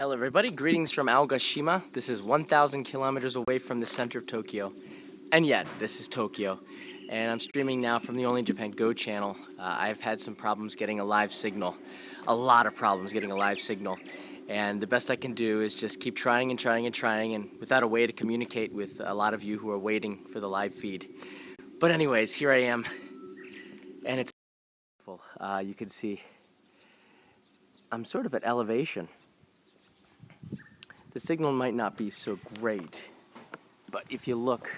Hello everybody, greetings from Aogashima. This is 1,000 kilometers away from the center of Tokyo. And yet, this is Tokyo. And I'm streaming now from the Only Japan Go channel. I've had some problems getting a live signal. A lot of problems getting a live signal. And the best I can do is just keep trying and trying and trying, and without a way to communicate with a lot of you who are waiting for the live feed. But anyways, here I am. And it's beautiful. You can see I'm sort of at elevation. The signal might not be so great, but if you look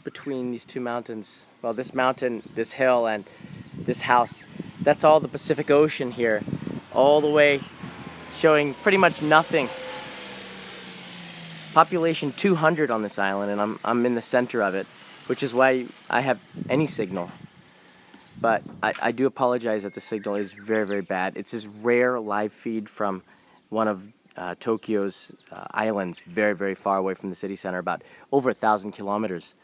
between these two mountains, well, this mountain, this hill, and this house, that's all the Pacific Ocean here, all the way, showing pretty much nothing. Population 200 on this island, and I'm in the center of it, which is why I have any signal. But I do apologize that the signal is very, very bad. It's this rare live feed from one of Tokyo's islands, very, very far away from the city center, about over 1,000 kilometers.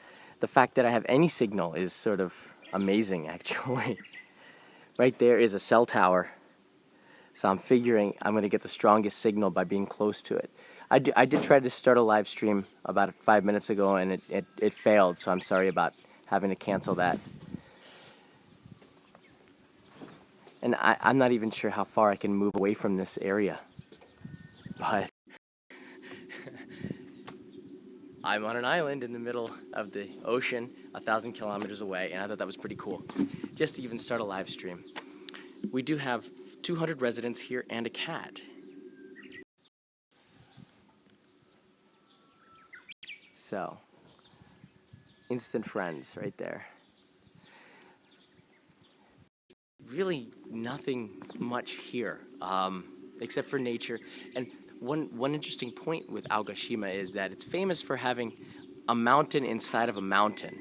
The fact that I have any signal is sort of amazing, actually. Right there is a cell tower, so I'm figuring I'm going to get the strongest signal by being close to it. I did try to start a live stream about 5 minutes ago, and it failed, so I'm sorry about having to cancel that. And I'm not even sure how far I can move away from this area. But I'm on an island in the middle of the ocean, 1,000 kilometers away, and I thought that was pretty cool, just to even start a live stream. We do have 200 residents here and a cat. So, instant friends right there. Really nothing much here, except for nature. And one interesting point with Aogashima is that it's famous for having a mountain inside of a mountain,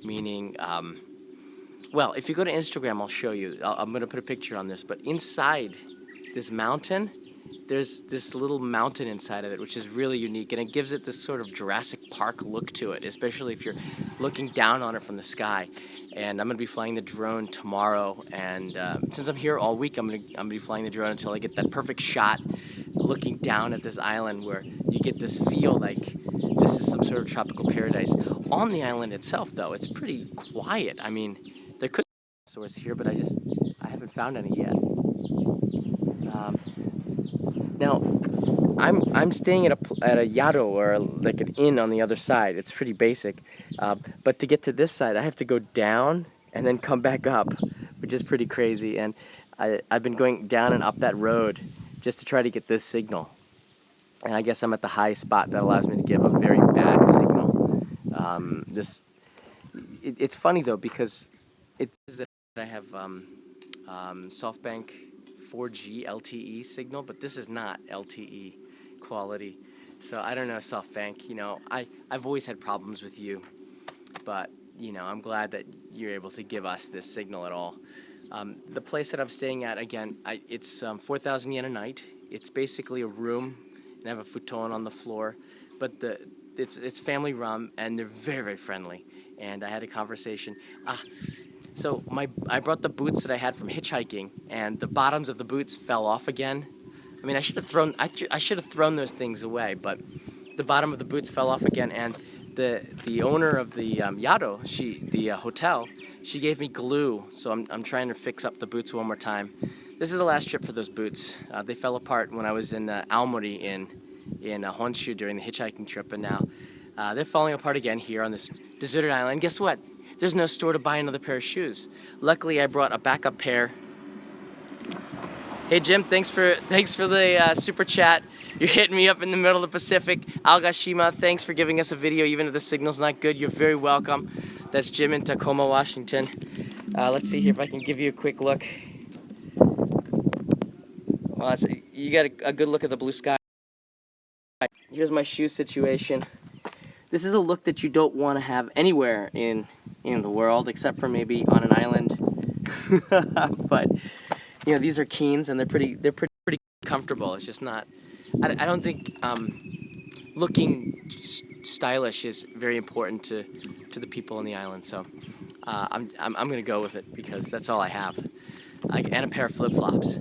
meaning, well, if you go to Instagram, I'll show you. I'm going to put a picture on this, but inside this mountain, there's this little mountain inside of it, which is really unique, and it gives it this sort of Jurassic Park look to it, especially if you're looking down on it from the sky. And I'm going to be flying the drone tomorrow, and since I'm here all week, I'm going to be flying the drone until I get that perfect shot looking down at this island where you get this feel like this is some sort of tropical paradise. On the island itself, though, it's pretty quiet. I mean, there could be dinosaurs here, but I haven't found any yet. Now, I'm staying at a yado, or like an inn on the other side. It's pretty basic, but to get to this side, I have to go down and then come back up, which is pretty crazy. And I've been going down and up that road just to try to get this signal. And I guess I'm at the high spot that allows me to give a very bad signal. It's funny though, because it says that I have SoftBank 4G LTE signal, but this is not LTE quality. So I don't know, SoftBank, you know, I've always had problems with you, but you know, I'm glad that you're able to give us this signal at all. The place that I'm staying at, again, it's 4,000 yen a night. It's basically a room, and I have a futon on the floor, but it's family run, and they're very, very friendly. And I had a conversation. So I brought the boots that I had from hitchhiking, and the bottoms of the boots fell off again. I mean, I should have thrown those things away, but the bottom of the boots fell off again, and the owner of the yado, the hotel, she gave me glue, so I'm trying to fix up the boots one more time. This is the last trip for those boots. They fell apart when I was in Aomori in Honshu during the hitchhiking trip, and now they're falling apart again here on this deserted island. Guess what? There's no store to buy another pair of shoes. Luckily, I brought a backup pair. Hey Jim, thanks for the super chat. You're hitting me up in the middle of the Pacific. Aogashima, thanks for giving us a video, even if the signal's not good. You're very welcome. That's Jim in Tacoma, Washington. Let's see here if I can give you a quick look. Well, you got a good look at the blue sky. Here's my shoe situation. This is a look that you don't want to have anywhere in the world, except for maybe on an island. But you know, these are Keens, and they're pretty comfortable. It's just not. I don't think looking stylish is very important to the people on the island. So I'm gonna go with it because that's all I have. And a pair of flip-flops.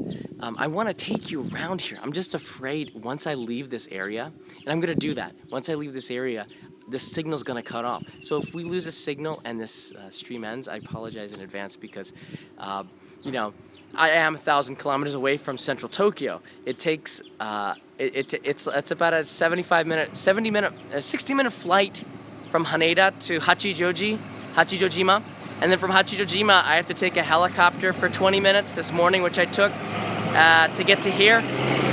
I want to take you around here. I'm just afraid once I leave this area, and I'm going to do that. Once I leave this area, the signal's going to cut off. So if we lose a signal and this stream ends, I apologize in advance because, you know, I am 1,000 kilometers away from central Tokyo. It takes, it's about a 60-minute flight from Haneda to Hachijojima. And then from Hachijojima, I have to take a helicopter for 20 minutes this morning, which I took to get to here.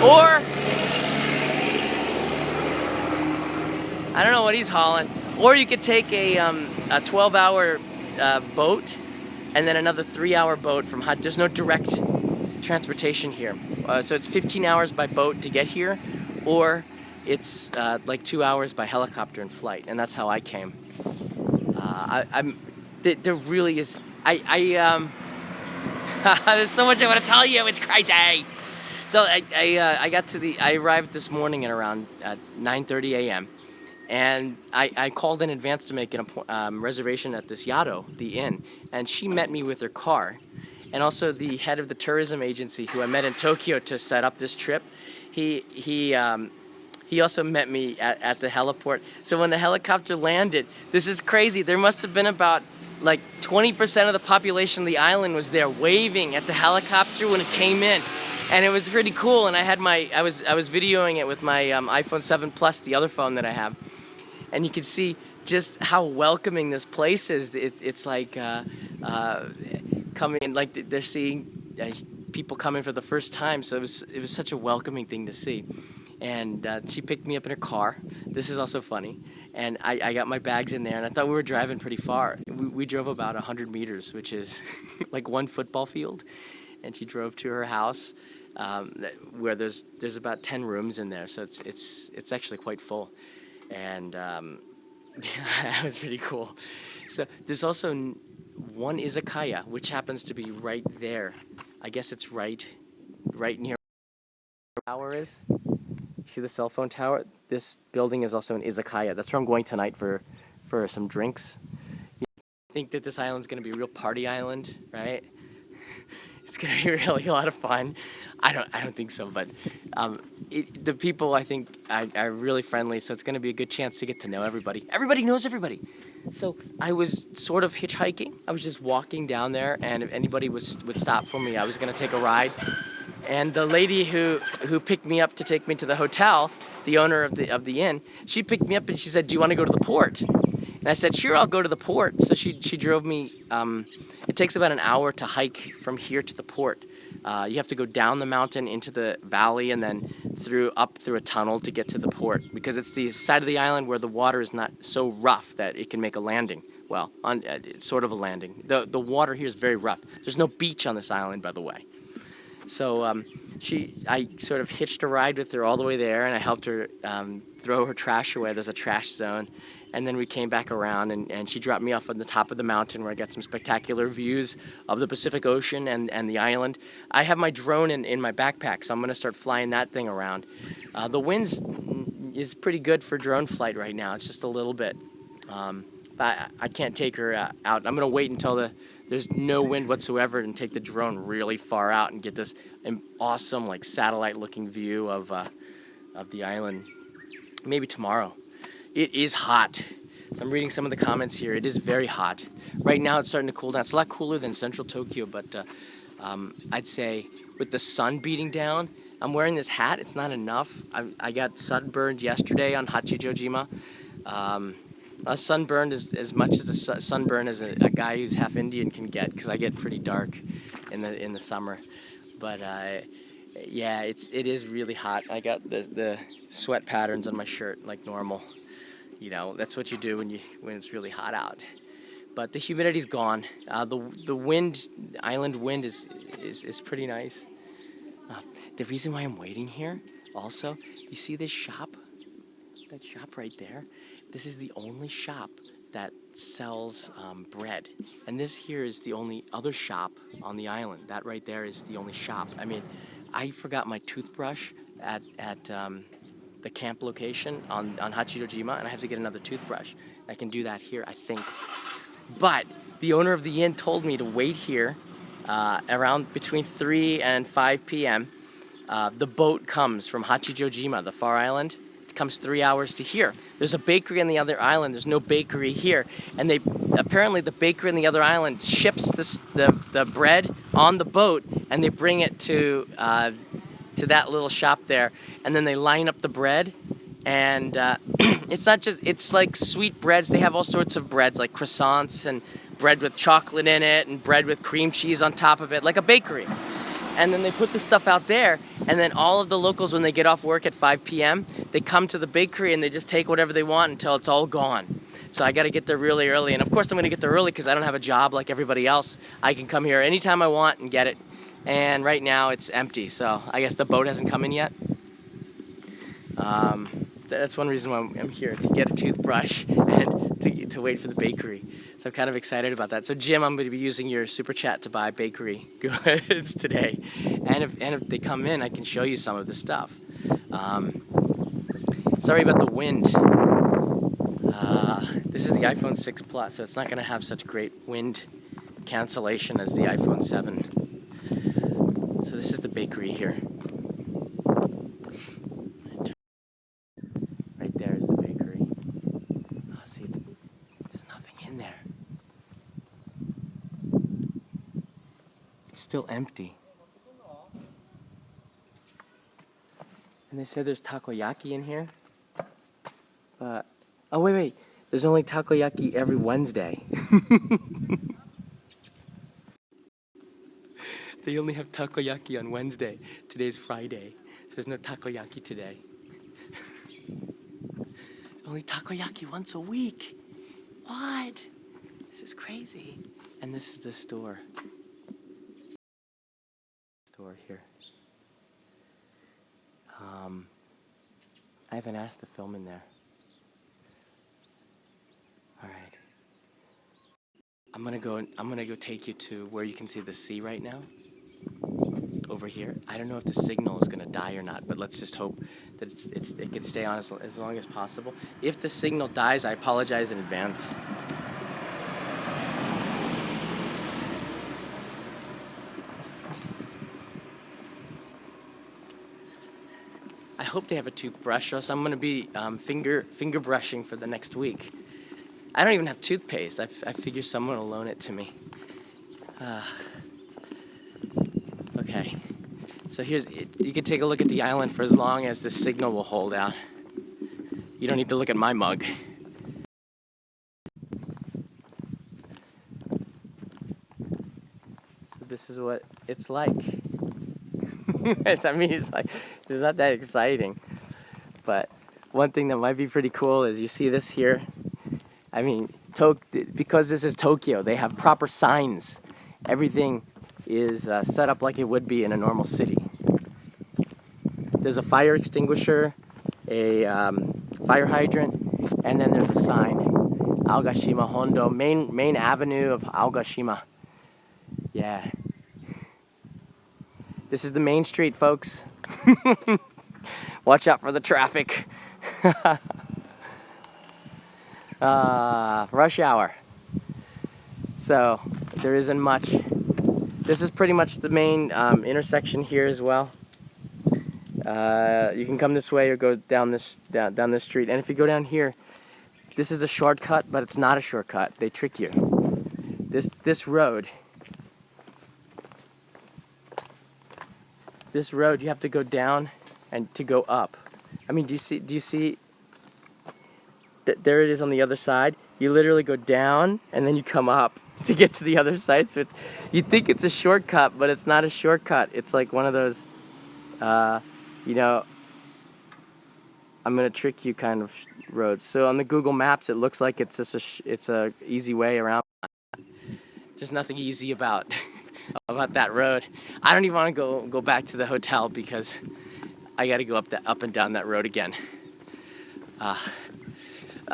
Or, I don't know what he's hauling. Or you could take a 12-hour boat and then another 3-hour boat from there's no direct transportation here. So it's 15 hours by boat to get here, or it's like 2 hours by helicopter and flight, and that's how I came. There really is, there's so much I want to tell you, it's crazy. So I arrived this morning at around 9:30 a.m. And I called in advance to make a reservation at this Yado, the inn, and she met me with her car. And also the head of the tourism agency who I met in Tokyo to set up this trip, he also met me at the heliport. So when the helicopter landed, this is crazy, there must have been about like 20% of the population of the island was there waving at the helicopter when it came in. And it was pretty cool, and I was videoing it with my iPhone 7 Plus, the other phone that I have. And you can see just how welcoming this place is. It's like coming, like they're seeing people coming for the first time. So it was such a welcoming thing to see. And she picked me up in her car. This is also funny. And I got my bags in there, and I thought we were driving pretty far. We drove about 100 meters, which is like one football field. And she drove to her house, where there's about 10 rooms in there, so it's actually quite full. And that was pretty cool. So there's also one izakaya, which happens to be right there. I guess it's right near where the tower is. You see the cell phone tower? This building is also an izakaya. That's where I'm going tonight for some drinks. You think that this island's gonna be a real party island, right? It's gonna be really a lot of fun. I don't think so, but the people I think are really friendly, so it's gonna be a good chance to get to know everybody. Everybody knows everybody. So I was sort of hitchhiking. I was just walking down there, and if anybody would stop for me, I was gonna take a ride. And the lady who picked me up to take me to the hotel, the owner of the inn, she picked me up and she said, "Do you want to go to the port?" And I said, "Sure, I'll go to the port." So she drove me. It takes about an hour to hike from here to the port. You have to go down the mountain into the valley and then up through a tunnel to get to the port, because it's the side of the island where the water is not so rough that it can make a landing. Well, sort of a landing. The water here is very rough. There's no beach on this island, by the way. So I sort of hitched a ride with her all the way there, and I helped her throw her trash away. There's a trash zone. And then we came back around, and she dropped me off on the top of the mountain where I got some spectacular views of the Pacific Ocean and the island. I have my drone in my backpack, so I'm going to start flying that thing around. The wind is pretty good for drone flight right now. It's just a little bit. I can't take her out. I'm going to wait until there's no wind whatsoever and take the drone really far out and get this awesome, like, satellite-looking view of the island. Maybe tomorrow. It is hot. So I'm reading some of the comments here. It is very hot. Right now it's starting to cool down. It's a lot cooler than central Tokyo, but I'd say with the sun beating down, I'm wearing this hat. It's not enough. I got sunburned yesterday on Hachijojima. A sunburned is as much as a sunburn as a guy who's half Indian can get, because I get pretty dark in the summer. But yeah, it is really hot. I got the sweat patterns on my shirt like normal. You know, that's what you do when it's really hot out. But the humidity's gone. The wind, island wind is pretty nice. The reason why I'm waiting here, also, you see this shop? That shop right there? This is the only shop that sells bread. And this here is the only other shop on the island. That right there is the only shop. I mean, I forgot my toothbrush at the camp location on Hachijojima, and I have to get another toothbrush. I can do that here, I think. But the owner of the inn told me to wait here around between 3 and 5 p.m. the boat comes from Hachijojima, the far island. It comes 3 hours to here. There's a bakery on the other island. There's no bakery here. And they apparently the bakery on the other island ships the bread on the boat, and they bring it to that little shop there. And then they line up the bread. And it's not just, it's like sweet breads. They have all sorts of breads, like croissants and bread with chocolate in it and bread with cream cheese on top of it, like a bakery. And then they put the stuff out there, and then all of the locals, when they get off work at 5 p.m., they come to the bakery and they just take whatever they want until it's all gone. So I got to get there really early. And of course I'm going to get there early because I don't have a job like everybody else. I can come here anytime I want and get it. And right now it's empty, so I guess the boat hasn't come in yet. That's one reason why I'm here, to get a toothbrush and to wait for the bakery. So I'm kind of excited about that. So Jim, I'm going to be using your super chat to buy bakery goods today. And if they come in, I can show you some of the stuff. Sorry about the wind. This is the iPhone 6 Plus, so it's not going to have such great wind cancellation as the iPhone 7. So this is the bakery here. Right there is the bakery. Oh, see, there's nothing in there. It's still empty. And they said there's takoyaki in here. But, oh wait, there's only takoyaki every Wednesday. They only have takoyaki on Wednesday. Today's Friday. So there's no takoyaki today. Only takoyaki once a week. What? This is crazy. And this is the store. Store here. I haven't asked to film in there. All right. I'm gonna go take you to where you can see the sea right now. Over here. I don't know if the signal is gonna die or not, but let's just hope that it can stay on as long as possible. If the signal dies, I apologize in advance. I hope they have a toothbrush, or else I'm gonna be finger brushing for the next week. I don't even have toothpaste. I figure someone will loan it to me. Okay, so you can take a look at the island for as long as the signal will hold out. You don't need to look at my mug. So this is what it's like. It's like, it's not that exciting. But one thing that might be pretty cool is you see this here. I mean, because this is Tokyo, they have proper signs. Everything is set up like it would be in a normal city. There's a fire extinguisher, a fire hydrant, and then there's a sign. Aogashima Hondo, main avenue of Aogashima. Yeah. This is the main street, folks. Watch out for the traffic. Rush hour. So there isn't much. This is pretty much the main intersection here as well. You can come this way or go down this street. And if you go down here, this is a shortcut, but it's not a shortcut. They trick you. This road. This road, you have to go down and to go up. I mean, do you see? There it is on the other side. You literally go down and then you come up to get to the other side. So you think it's a shortcut, but it's not a shortcut. It's like one of those, you know, I'm gonna trick you kind of roads. So on the Google Maps, it looks like it's just it's a easy way around. There's nothing easy about that road. I don't even want to go back to the hotel because I got to go up and down that road again. All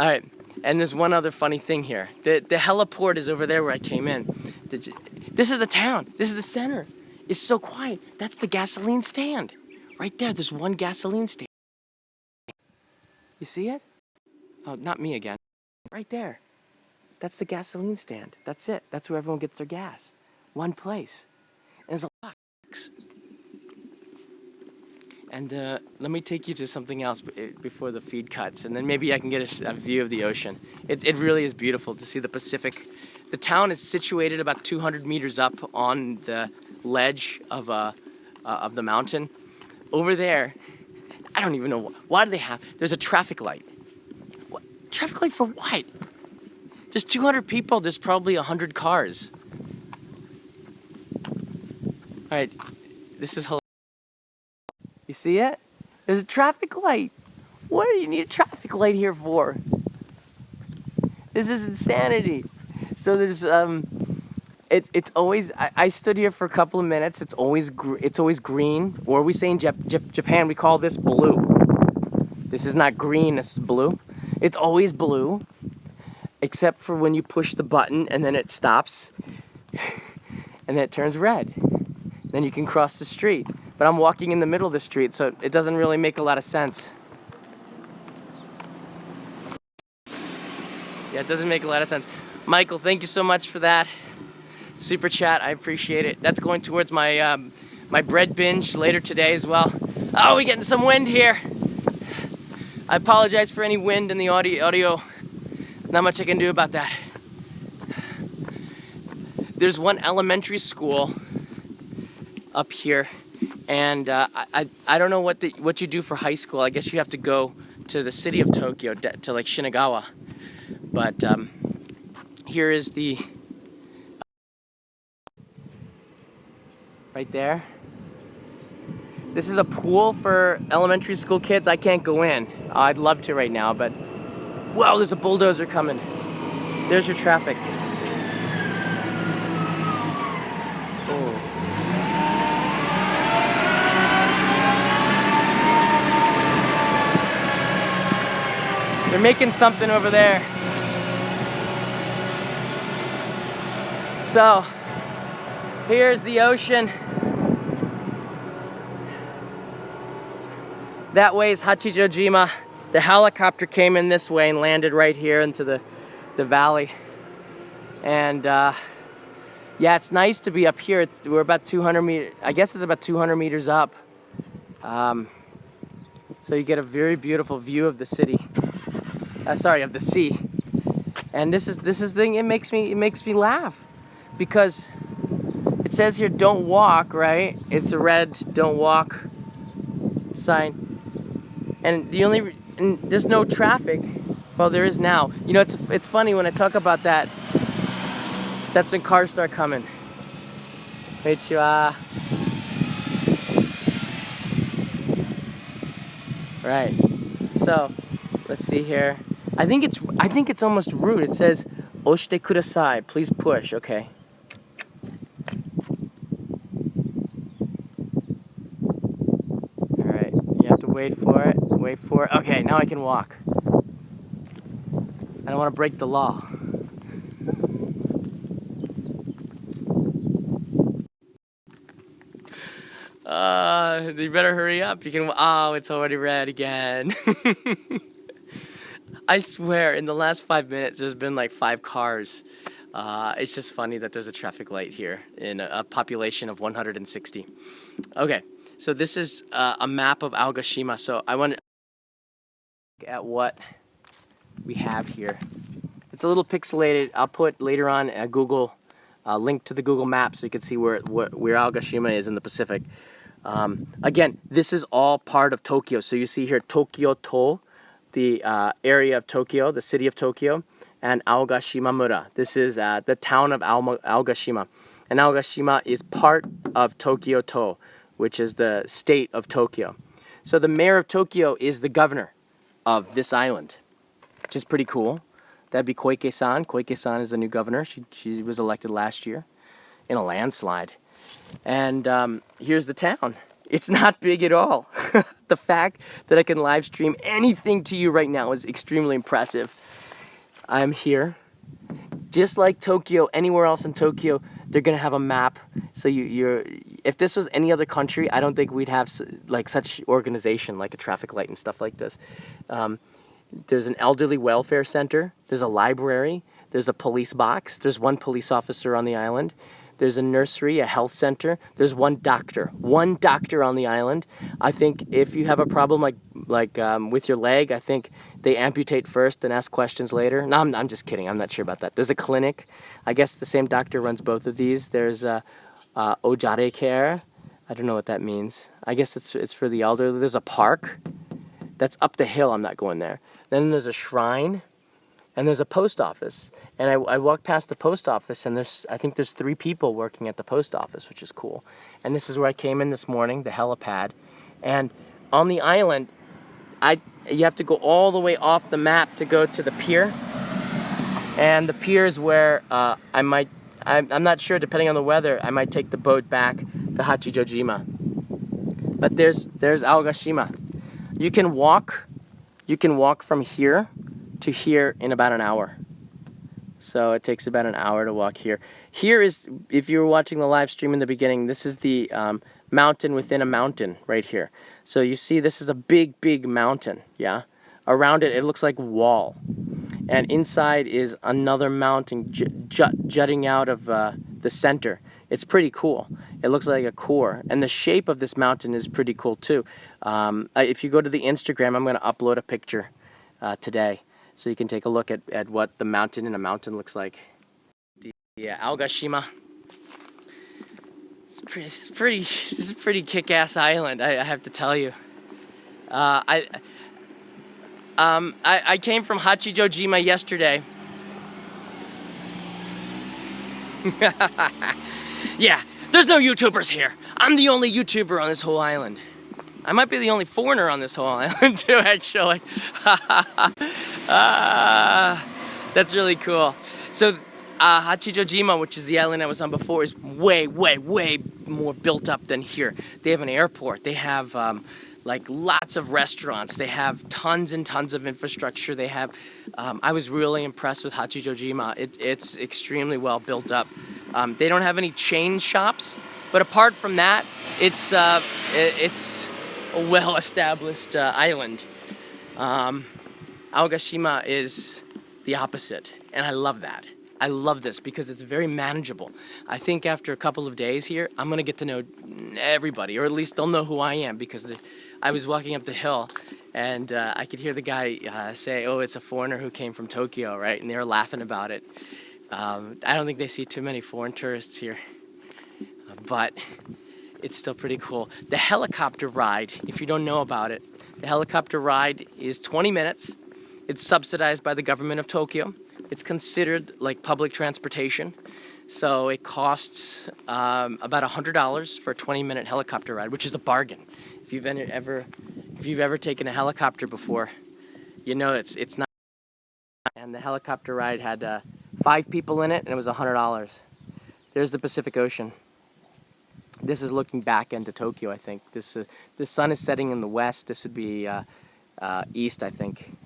right, and there's one other funny thing here. The heliport is over there where I came in. This is the town. This is the center. It's so quiet. That's the gasoline stand. Right there, there's one gasoline stand. You see it? Oh, not me again. Right there. That's the gasoline stand. That's it. That's where everyone gets their gas. One place. And there's a lot. And let me take you to something else before the feed cuts, and then maybe I can get a view of the ocean. It really is beautiful to see the Pacific. The town is situated about 200 meters up on the ledge of the mountain. Over there, I don't even know why do they have. There's a traffic light. What? Traffic light for what? There's 200 people. There's probably 100 cars. All right, this is hilarious. You see it? There's a traffic light. What do you need a traffic light here for? This is insanity. So there's it's always I stood here for a couple of minutes. It's always green, or we say in Japan we call this blue. This is not green. This is blue. It's always blue, except for when you push the button and then it stops, and then it turns red. Then you can cross the street. But I'm walking in the middle of the street, so it doesn't really make a lot of sense. Yeah, it doesn't make a lot of sense. Michael, thank you so much for that super chat. I appreciate it. That's going towards my my bread binge later today as well. Oh, we're getting some wind here. I apologize for any wind in the audio. Not much I can do about that. There's one elementary school up here. And I don't know what you do for high school. I guess you have to go to the city of Tokyo, to like Shinagawa. But here is the right there. This is a pool for elementary school kids. I can't go in. I'd love to right now, but wow, there's a bulldozer coming. There's your traffic. They're making something over there. So, here's the ocean. That way is Hachijojima. The helicopter came in this way and landed right here into the valley. And yeah, it's nice to be up here. We're about 200 meters, I guess it's about 200 meters up. So you get a very beautiful view of the city. Sorry, of the sea. And this is thing. It makes me laugh, because it says here don't walk, right? It's a red don't walk sign, and there's no traffic. Well, there is now. You know, it's funny when I talk about that. That's when cars start coming. Konnichiwa. Right. So let's see here. I think it's almost rude. It says "Oshite kudasai," please push. Okay. All right. You have to wait for it. Wait for it. Okay. Now I can walk. I don't want to break the law. You better hurry up. You can. Oh, it's already red again. I swear, in the last 5 minutes, there's been like 5 cars. It's just funny that there's a traffic light here in a population of 160. Okay, so this is a map of Aogashima. So I want to look at what we have here. It's a little pixelated. I'll put later on a Google link to the Google map so you can see where Aogashima is in the Pacific. Again, this is all part of Tokyo. So you see here Tokyo-to, the area of Tokyo, the city of Tokyo, and Aogashima Mura. This is the town of Aogashima. And Aogashima is part of Tokyo-to, which is the state of Tokyo. So the mayor of Tokyo is the governor of this island, which is pretty cool. That'd be Koike-san. Koike-san is the new governor. She was elected last year in a landslide. And here's the town. It's not big at all. The fact that I can live stream anything to you right now is extremely impressive. I'm here. Just like Tokyo, anywhere else in Tokyo, they're gonna have a map. So if this was any other country, I don't think we'd have like such organization, like a traffic light and stuff like this. There's an elderly welfare center. There's a library. There's a police box. There's one police officer on the island. There's a nursery, a health center. There's one doctor on the island. I think if you have a problem with your leg, I think they amputate first and ask questions later. No, I'm just kidding. I'm not sure about that. There's a clinic. I guess the same doctor runs both of these. There's Ojare care. I don't know what that means. I guess it's for the elderly. There's a park. That's up the hill. I'm not going there. Then there's a shrine. And there's a post office. And I walked past the post office, and I think there's 3 people working at the post office, which is cool. And this is where I came in this morning, the helipad. And on the island, you have to go all the way off the map to go to the pier. And the pier is where I'm not sure, depending on the weather, I might take the boat back to Hachijojima. But there's Aogashima. You can walk from here to here in about an hour. So it takes about an hour to walk here. Here is, if you were watching the live stream in the beginning, this is the mountain within a mountain right here. So you see this is a big, big mountain, yeah? Around it, it looks like a wall. And inside is another mountain jutting out of the center. It's pretty cool. It looks like a core. And the shape of this mountain is pretty cool too. If you go to the Instagram, I'm gonna upload a picture today, so you can take a look at what the mountain in a mountain looks like. Yeah, Aogashima. This is a pretty kick-ass island, I have to tell you. I came from Hachijojima yesterday. Yeah, there's no YouTubers here. I'm the only YouTuber on this whole island. I might be the only foreigner on this whole island too, actually. That's really cool. So Hachijojima, which is the island I was on before, is way, way, way more built up than here. They have an airport. They have like lots of restaurants. They have tons and tons of infrastructure. They have, I was really impressed with Hachijojima. It's extremely well built up. They don't have any chain shops, but apart from that, it's a well-established island. Aogashima is the opposite, and I love that. I love this because it's very manageable. I think after a couple of days here, I'm gonna get to know everybody, or at least they'll know who I am, because I was walking up the hill and I could hear the guy say, oh, it's a foreigner who came from Tokyo, right? And they were laughing about it. I don't think they see too many foreign tourists here, but it's still pretty cool. The helicopter ride, if you don't know about it, the helicopter ride is 20 minutes. It's subsidized by the government of Tokyo. It's considered like public transportation. So it costs about $100 for a 20-minute helicopter ride, which is a bargain. If you've ever taken a helicopter before, you know it's not. And the helicopter ride had 5 people in it, and it was $100. There's the Pacific Ocean. This is looking back into Tokyo, I think. The sun is setting in the west. This would be east, I think.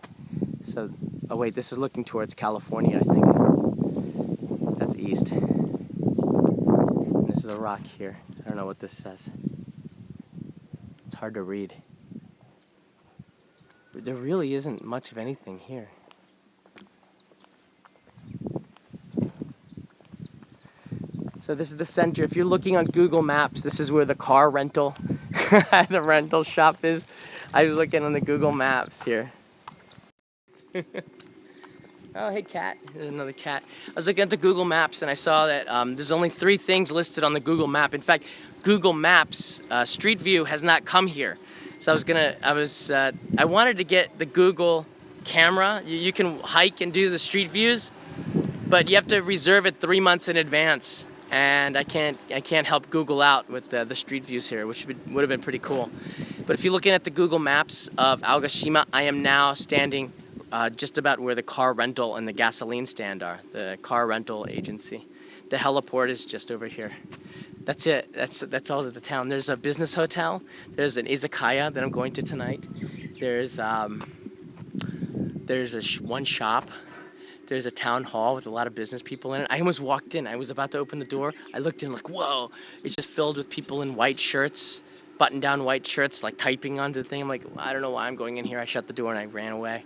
So, oh wait, this is looking towards California, I think. That's east. And this is a rock here. I don't know what this says. It's hard to read. There really isn't much of anything here. So this is the center. If you're looking on Google Maps, this is where the car rental, the rental shop is. I was looking on the Google Maps here. Oh, hey cat. There's another cat. I was looking at the Google Maps and I saw that there's only 3 things listed on the Google Map. In fact, Google Maps Street View has not come here. So I wanted to get the Google camera. You can hike and do the street views, but you have to reserve it 3 months in advance. And I can't help Google out with the street views here, which would have been pretty cool. But if you're looking at the Google Maps of Aogashima, I am now standing just about where the car rental and the gasoline stand are, the car rental agency. The heliport is just over here. That's it. That's all of the town. There's a business hotel. There's an izakaya that I'm going to tonight. There's one shop. There's a town hall with a lot of business people in it. I almost walked in. I was about to open the door. I looked in like, whoa. It's just filled with people in white shirts, button-down white shirts, like typing onto the thing. I'm like, I don't know why I'm going in here. I shut the door and I ran away.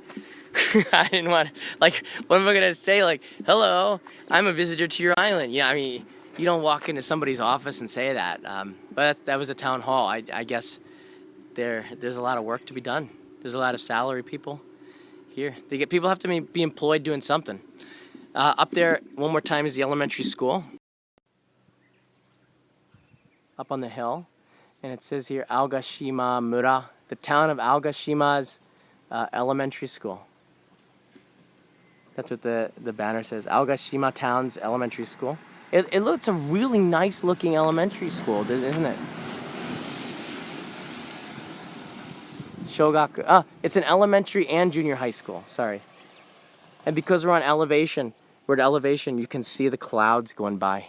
I didn't want to, like, what am I going to say? Like, hello, I'm a visitor to your island. Yeah, I mean, You don't walk into somebody's office and say that. But that was a town hall. I guess there's a lot of work to be done. There's a lot of salary people here. People have to be employed doing something. Up there, one more time, is the elementary school. Up on the hill. And it says here, Aogashima Mura, the town of Aogashima's elementary school. That's what the banner says, Aogashima Town's elementary school. It looks a really nice looking elementary school, isn't it? Shogaku, it's an elementary and junior high school, sorry. And because we're at elevation, you can see the clouds going by.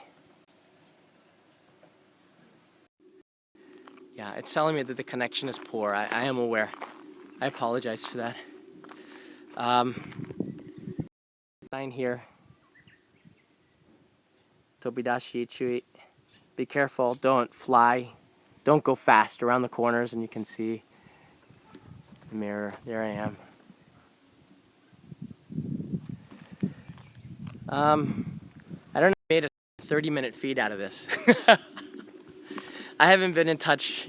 Yeah, it's telling me that the connection is poor. I am aware. I apologize for that. Sign here. Tobidashi chui. Be careful, don't fly. Don't go fast around the corners, and you can see the mirror. There I am. I don't know if I made a 30-minute feed out of this. I haven't been in touch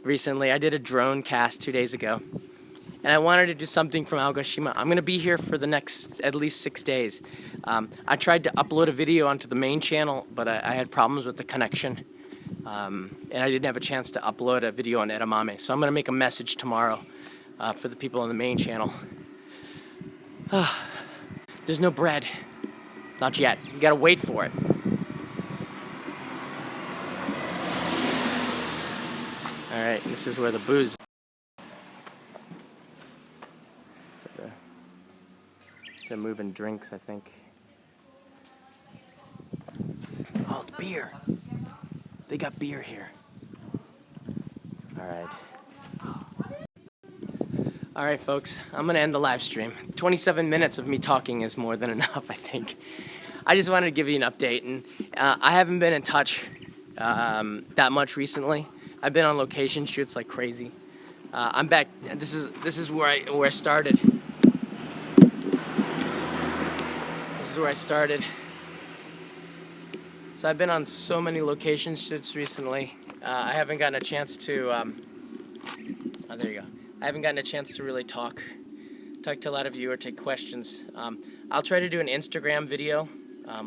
recently. I did a drone cast 2 days ago, and I wanted to do something from Aogashima. I'm going to be here for the next at least 6 days. I tried to upload a video onto the main channel, but I had problems with the connection, and I didn't have a chance to upload a video on edamame. So I'm going to make a message tomorrow for the people on the main channel. There's no bread. Not yet. You got to wait for it. All right, this is where the booze. They're moving drinks, I think. Oh, it's beer. They got beer here. All right. All right, folks, I'm gonna end the live stream. 27 minutes of me talking is more than enough, I think. I just wanted to give you an update, and I haven't been in touch that much recently. I've been on location shoots like crazy. I'm back. This is where I started. This is where I started. So I've been on so many location shoots recently. I haven't gotten a chance to. Oh, there you go. I haven't gotten a chance to really talk to a lot of you or take questions. I'll try to do an Instagram video,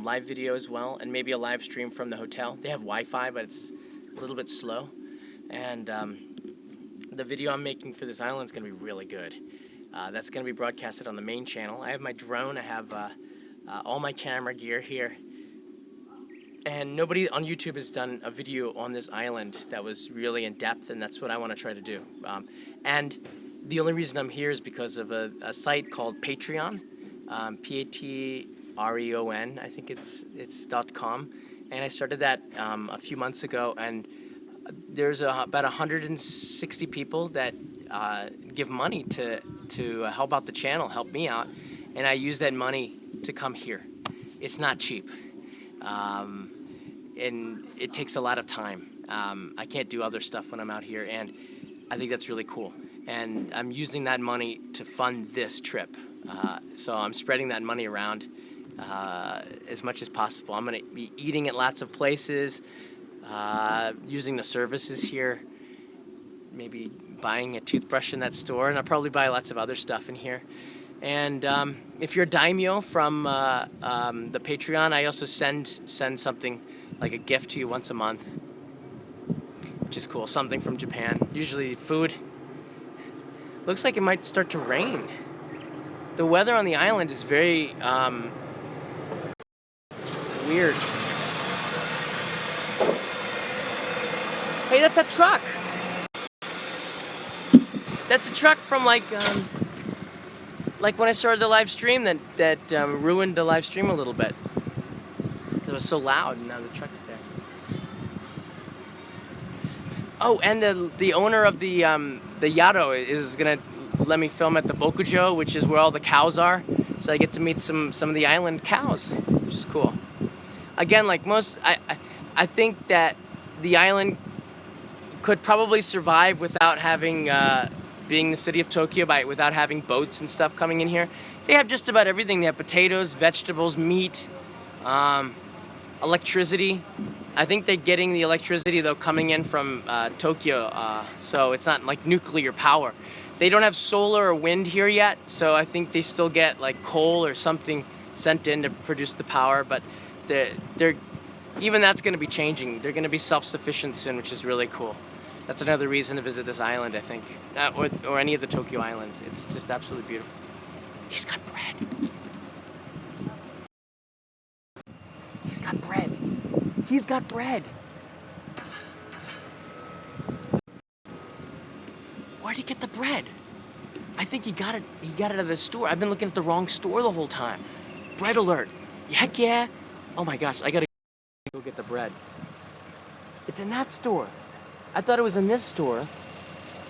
live video as well, and maybe a live stream from the hotel. They have Wi-Fi, but it's a little bit slow. And the video I'm making for this island is going to be really good. That's going to be broadcasted on the main channel. I have my drone. I have all my camera gear here. And nobody on YouTube has done a video on this island that was really in depth, and that's what I want to try to do. And the only reason I'm here is because of a site called Patreon, Patreon, I think it's .com, and I started that a few months ago, and there's about 160 people that give money to help out the channel, help me out, and I use that money to come here. It's not cheap. And it takes a lot of time. I can't do other stuff when I'm out here, and I think that's really cool. And I'm using that money to fund this trip. So I'm spreading that money around as much as possible. I'm gonna be eating at lots of places, using the services here, maybe buying a toothbrush in that store, and I'll probably buy lots of other stuff in here. And if you're a daimyo from the Patreon, I also send something like a gift to you once a month, which is cool. Something from Japan, usually food. Looks like it might start to rain. The weather on the island is very weird. Hey, that's a truck. That's a truck from like when I started the live stream that ruined the live stream a little bit. It was so loud, and now the truck's there. Oh, and the owner of the Yado is gonna let me film at the Bokujo, which is where all the cows are. So I get to meet some of the island cows, which is cool. Again, like most, I think that the island could probably survive without having being the city of Tokyo, without having boats and stuff coming in here. They have just about everything. They have potatoes, vegetables, meat. electricity. I think they're getting the electricity though coming in from Tokyo, so it's not like nuclear power. They don't have solar or wind here yet, so I think they still get like coal or something sent in to produce the power, but they're even that's going to be changing. They're going to be self-sufficient soon, which is really cool. That's another reason to visit this island, I think, or any of the Tokyo islands. It's just absolutely beautiful. He's got bread. He's got bread. He's got bread. Where'd he get the bread? I think he got it out of the store. I've been looking at the wrong store the whole time. Bread alert. Heck yeah. Oh my gosh, I gotta go get the bread. It's in that store. I thought it was in this store,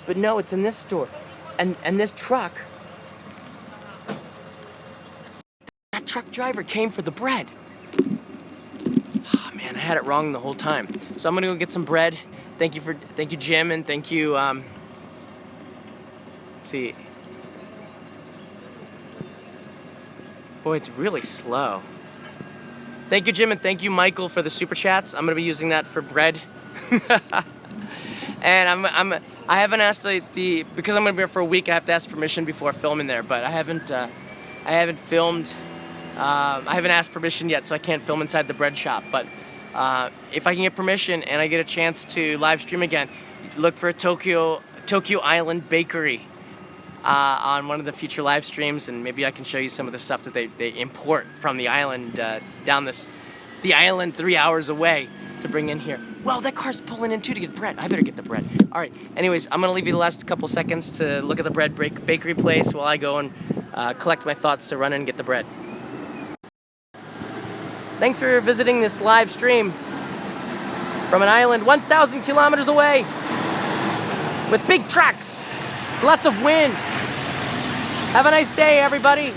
but no, it's in this store. And this truck, that truck driver came for the bread. Oh man, I had it wrong the whole time. So I'm gonna go get some bread. Thank you, Jim, and thank you, let's see. Boy, it's really slow. Thank you, Jim, and thank you, Michael, for the super chats. I'm gonna be using that for bread. And I haven't asked because I'm gonna be here for a week. I have to ask permission before filming there, but I haven't filmed. I haven't asked permission yet, so I can't film inside the bread shop. But if I can get permission and I get a chance to live stream again, look for a Tokyo Island Bakery on one of the future live streams, and maybe I can show you some of the stuff that they import from the island down the island 3 hours away to bring in here. Well, that car's pulling in too to get bread. I better get the bread. All right. Anyways, I'm gonna leave you the last couple seconds to look at the bread bakery place while I go and collect my thoughts to run in and get the bread. Thanks for visiting this live stream from an island 1,000 kilometers away with big trucks, lots of wind. Have a nice day, everybody.